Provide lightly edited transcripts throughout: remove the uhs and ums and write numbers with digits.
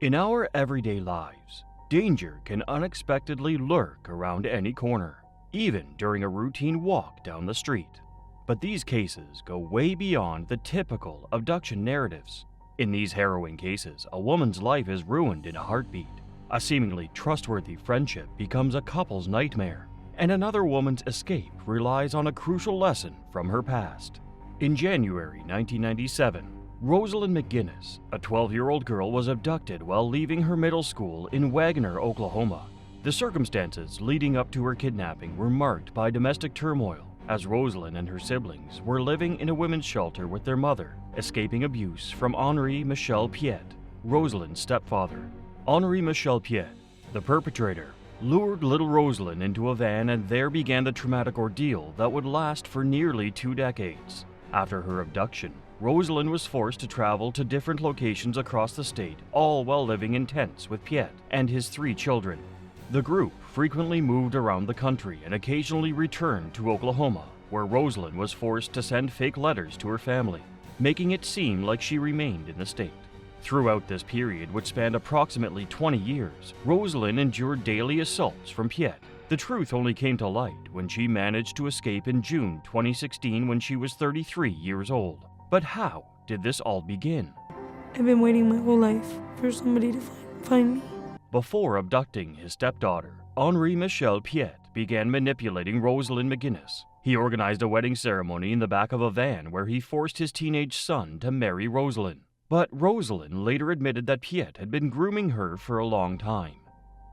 In our everyday lives, danger can unexpectedly lurk around any corner, even during a routine walk down the street. But these cases go way beyond the typical abduction narratives. In these harrowing cases, a woman's life is ruined in a heartbeat. A seemingly trustworthy friendship becomes a couple's nightmare, and another woman's escape relies on a crucial lesson from her past. In January 1997, Rosalind McGinnis, a 12-year-old girl, was abducted while leaving her middle school in Wagner, Oklahoma. The circumstances leading up to her kidnapping were marked by domestic turmoil, as Rosalind and her siblings were living in a women's shelter with their mother, escaping abuse from Henri Michel Piet, Rosalind's stepfather. Henri Michel Piet, the perpetrator, lured little Rosalind into a van, and there began the traumatic ordeal that would last for nearly 2 decades. After her abduction, Rosalind was forced to travel to different locations across the state, all while living in tents with Piet and his 3 children. The group frequently moved around the country and occasionally returned to Oklahoma, where Rosalind was forced to send fake letters to her family, making it seem like she remained in the state. Throughout this period, which spanned approximately 20 years, Rosalind endured daily assaults from Piet. The truth only came to light when she managed to escape in June 2016 when she was 33 years old. But how did this all begin? I've been waiting my whole life for somebody to find me. Before abducting his stepdaughter, Henri Michel Piet began manipulating Rosalind McGinnis. He organized a wedding ceremony in the back of a van where he forced his teenage son to marry Rosalind. But Rosalind later admitted that Piet had been grooming her for a long time.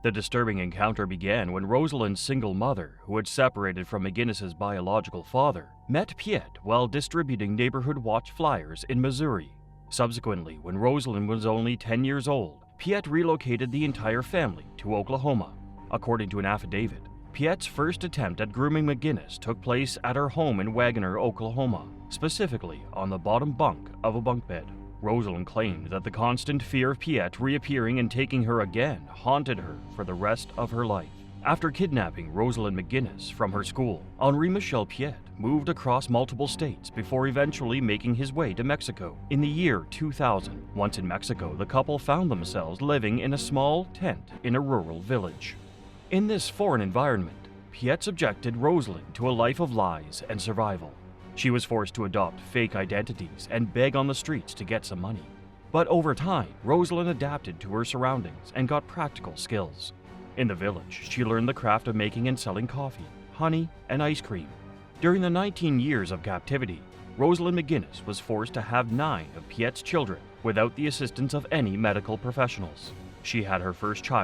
The disturbing encounter began when Rosalind's single mother, who had separated from McGinnis's biological father, met Piet while distributing neighborhood watch flyers in Missouri. Subsequently, when Rosalind was only 10 years old, Piet relocated the entire family to Oklahoma. According to an affidavit, Piet's first attempt at grooming McGinnis took place at her home in Wagner, Oklahoma, specifically on the bottom bunk of a bunk bed. Rosalind claimed that the constant fear of Piet reappearing and taking her again haunted her for the rest of her life. After kidnapping Rosalind McGinnis from her school, Henri Michel Piet moved across multiple states before eventually making his way to Mexico in the year 2000. Once in Mexico, the couple found themselves living in a small tent in a rural village. In this foreign environment, Piet subjected Rosalind to a life of lies and survival. She was forced to adopt fake identities and beg on the streets to get some money. But over time, Rosalind adapted to her surroundings and got practical skills. In the village, she learned the craft of making and selling coffee, honey, and ice cream. During the 19 years of captivity, Rosalind McGinnis was forced to have 9 of Piet's children without the assistance of any medical professionals. She had her first child